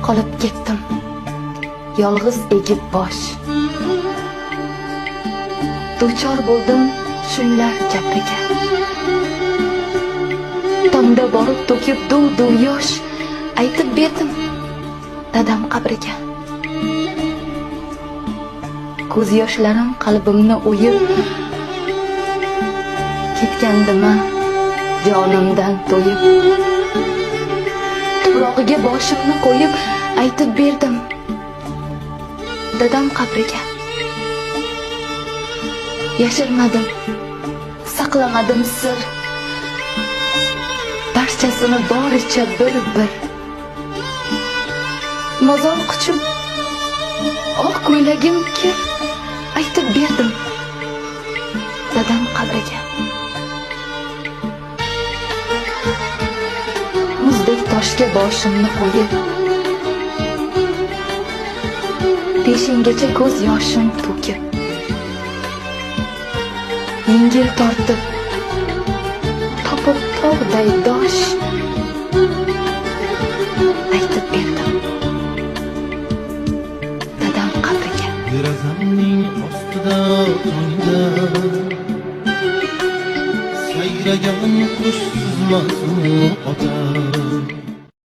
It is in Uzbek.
qolib ketdim yolg'iz egib bosh. Duchor bo'ldim shunlar gapiga, tomda borib to'kib duv yosh, aytib berdim dadam qabriga. Ko'z yoshlarim qalbimni o'yib, ketgandima jonimdan to'yib. Tuprog'iga boshimni qo'yib, aytib berdim dadam qabriga. Yashirmadim, saqlamadim sir, barchasini boricha bir-bir. Mozor quchib, oq ko'ylagim kir, aytib berdim dadam qabriga. Muzdek toshga boshimni qo'yib, peshingacha ko'z yoshim to'kib, yengil tortib topib tog'day dosh, aytib berdim dadam qabriga. Derazamning ostida tongda sayragan qush suzmasin ota.